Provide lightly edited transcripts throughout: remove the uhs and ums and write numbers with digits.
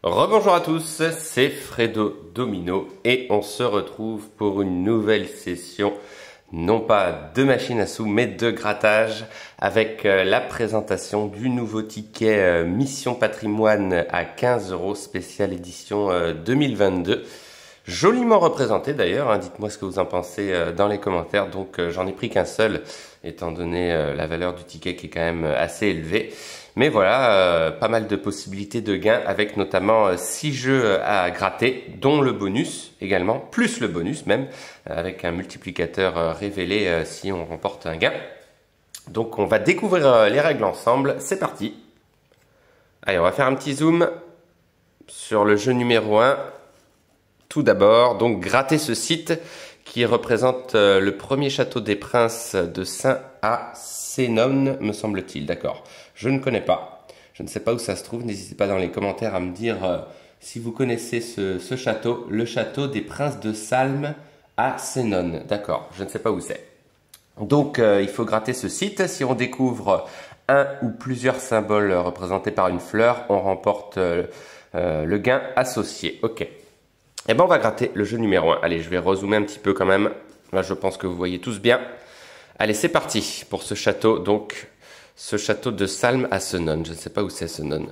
Rebonjour à tous, c'est Fredo Domino et on se retrouve pour une nouvelle session, non pas de machine à sous mais de grattage avec la présentation du nouveau ticket Mission Patrimoine à 15 € spéciale édition 2022. Joliment représenté d'ailleurs, hein. Dites-moi ce que vous en pensez dans les commentaires. Donc j'en ai pris qu'un seul étant donné la valeur du ticket qui est quand même assez élevée. Mais voilà, pas mal de possibilités de gains avec notamment 6 jeux à gratter, dont le bonus également, plus le bonus même, avec un multiplicateur révélé si on remporte un gain. Donc on va découvrir les règles ensemble, c'est parti. Allez, on va faire un petit zoom sur le jeu numéro 1. Tout d'abord, donc gratter ce site qui représente le premier château des princes de Saint-Sénone, me semble-t-il. D'accord. Je ne connais pas. Je ne sais pas où ça se trouve. N'hésitez pas dans les commentaires à me dire si vous connaissez ce château. Le château des princes de Salm à Sénone. D'accord. Je ne sais pas où c'est. Donc, il faut gratter ce site. Si on découvre un ou plusieurs symboles représentés par une fleur, on remporte le gain associé. Ok. Eh ben, on va gratter le jeu numéro 1. Allez, je vais rezoomer un petit peu quand même. Là, je pense que vous voyez tous bien. Allez, c'est parti pour ce château. Donc, ce château de Salm à Sénone. Je ne sais pas où c'est Sénone.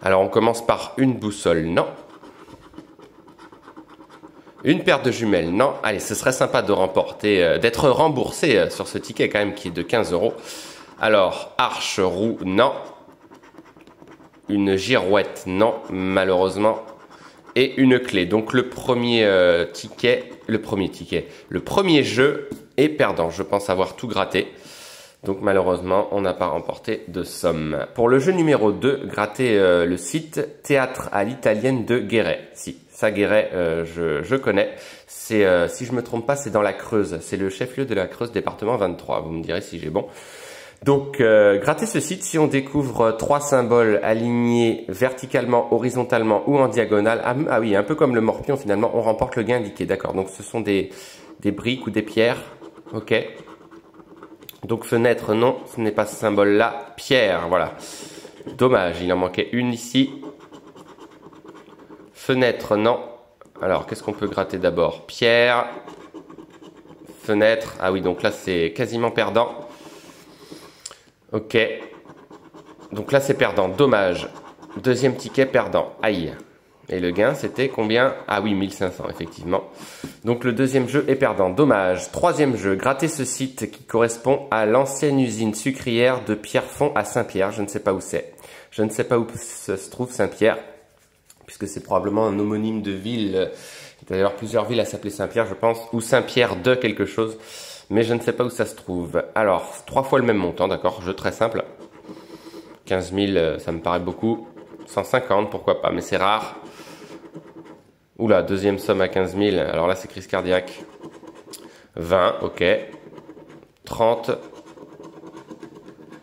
Alors, on commence par une boussole. Non. Une paire de jumelles. Non. Allez, ce serait sympa de remporter, d'être remboursé sur ce ticket quand même qui est de 15 €. Alors, arche, roue. Non. Une girouette. Non, malheureusement. Et une clé. Donc le premier jeu est perdant. Je pense avoir tout gratté. Donc malheureusement, on n'a pas remporté de somme. Pour le jeu numéro 2, gratter le site Théâtre à l'italienne de Guéret. Si, ça Guéret, je connais. C'est, si je me trompe pas, c'est dans la Creuse. C'est le chef-lieu de la Creuse, département 23. Vous me direz si j'ai bon. Donc, gratter ce site, si on découvre 3 symboles alignés verticalement, horizontalement ou en diagonale, ah oui, un peu comme le morpion finalement, on remporte le gain indiqué, d'accord. Donc, ce sont des briques ou des pierres, ok. Donc, fenêtre, non, ce n'est pas ce symbole-là, pierre, voilà. Dommage, il en manquait une ici. Fenêtre, non. Alors, qu'est-ce qu'on peut gratter d'abord? Pierre, fenêtre, ah oui, donc là, c'est quasiment perdant. Ok, donc là c'est perdant, dommage. Deuxième ticket perdant, aïe. Et le gain c'était combien? Ah oui, 1500 effectivement. Donc le deuxième jeu est perdant, dommage. Troisième jeu, gratter ce site qui correspond à l'ancienne usine sucrière de Pierrefonds à Saint-Pierre. Je ne sais pas où c'est. Je ne sais pas où se trouve Saint-Pierre, puisque c'est probablement un homonyme de ville. Il y a d'ailleurs plusieurs villes à s'appeler Saint-Pierre je pense, ou Saint-Pierre de quelque chose. Mais je ne sais pas où ça se trouve. Alors, 3 fois le même montant, d'accord, jeu très simple. 15 000, ça me paraît beaucoup. 150, pourquoi pas, mais c'est rare. Oula, deuxième somme à 15 000, alors là c'est crise cardiaque. 20, ok. 30.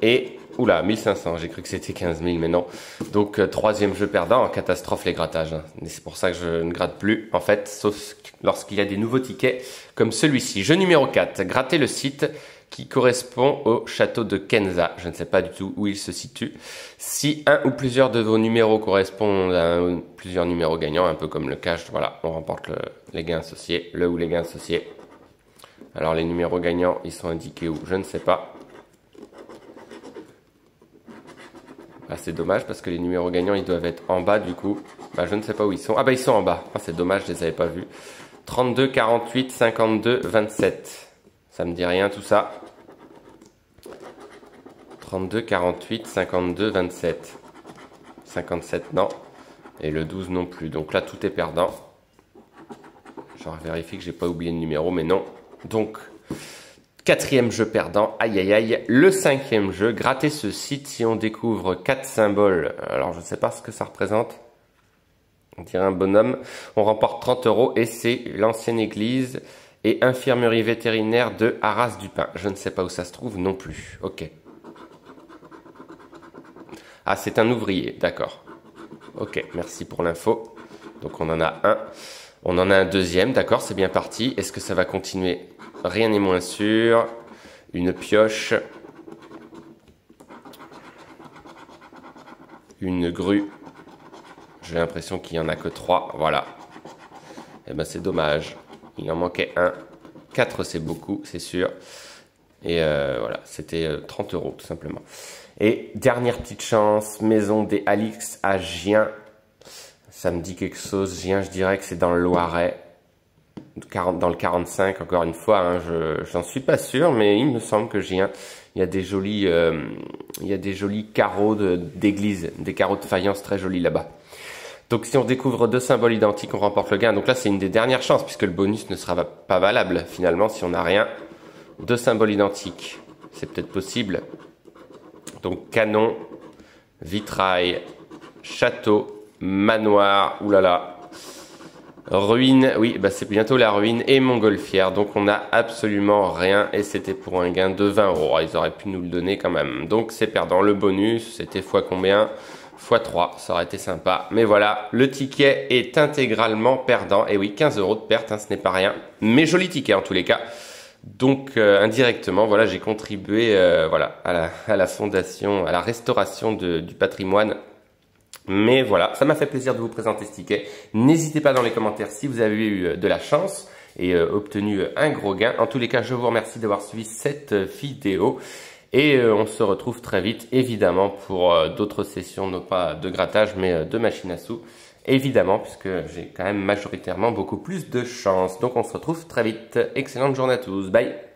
Et, oula, 1500, j'ai cru que c'était 15 000, mais non. Donc, troisième jeu perdant, en catastrophe les grattages. Et c'est pour ça que je ne gratte plus, en fait, sauf lorsqu'il y a des nouveaux tickets comme celui-ci. Jeu numéro 4, gratter le site qui correspond au château de Kenza. Je ne sais pas du tout où il se situe. Si un ou plusieurs de vos numéros correspondent à plusieurs numéros gagnants, un peu comme le cash, voilà, on remporte les gains associés, le ou les gains associés. Alors les numéros gagnants, ils sont indiqués où? Je ne sais pas. Ah, c'est dommage parce que les numéros gagnants, ils doivent être en bas du coup. Bah, je ne sais pas où ils sont. Ah bah ils sont en bas. Ah, c'est dommage, je les avais pas vus. 32, 48, 52, 27. Ça me dit rien tout ça. 32, 48, 52, 27. 57 non. Et le 12 non plus. Donc là tout est perdant. Je vérifie que j'ai pas oublié le numéro, mais non. Donc, quatrième jeu perdant, aïe aïe aïe. Le cinquième jeu, gratter ce site si on découvre 4 symboles. Alors je ne sais pas ce que ça représente. On dirait un bonhomme. On remporte 30 € et c'est l'ancienne église et infirmerie vétérinaire de Arras-du-Pin. Je ne sais pas où ça se trouve non plus. Ok. Ah, c'est un ouvrier, d'accord. Ok, merci pour l'info. Donc on en a un. On en a un deuxième, d'accord, c'est bien parti. Est-ce que ça va continuer? Rien n'est moins sûr. Une pioche. Une grue. J'ai l'impression qu'il n'y en a que 3. Voilà. Et ben c'est dommage. Il en manquait un. 4 c'est beaucoup, c'est sûr. Et voilà, c'était 30 € tout simplement. Et dernière petite chance, maison des Alix à Gien. Ça me dit quelque chose. Gien, je dirais que c'est dans le Loiret. Dans le 45, encore une fois, hein, j'en suis pas sûr, mais il me semble que Gien, il y a des jolis carreaux d'église, des carreaux de faïence très jolis là-bas. Donc si on découvre 2 symboles identiques, on remporte le gain. Donc là, c'est une des dernières chances, puisque le bonus ne sera pas valable finalement si on n'a rien. 2 symboles identiques, c'est peut-être possible. Donc canon, vitrail, château, manoir, oulala, ruine, oui, bah c'est bientôt la ruine et montgolfière. Donc on n'a absolument rien et c'était pour un gain de 20 €. Ils auraient pu nous le donner quand même. Donc c'est perdant. Le bonus, c'était fois combien? Fois 3, ça aurait été sympa. Mais voilà, le ticket est intégralement perdant. Et oui, 15 € de perte, hein, ce n'est pas rien. Mais joli ticket en tous les cas. Donc indirectement, voilà, j'ai contribué voilà, à la fondation, à la restauration du patrimoine. Mais voilà, ça m'a fait plaisir de vous présenter ce ticket. N'hésitez pas dans les commentaires si vous avez eu de la chance et obtenu un gros gain. En tous les cas, je vous remercie d'avoir suivi cette vidéo. Et on se retrouve très vite, évidemment, pour d'autres sessions, non pas de grattage, mais de machine à sous. Évidemment, puisque j'ai quand même majoritairement beaucoup plus de chance. Donc on se retrouve très vite. Excellente journée à tous. Bye!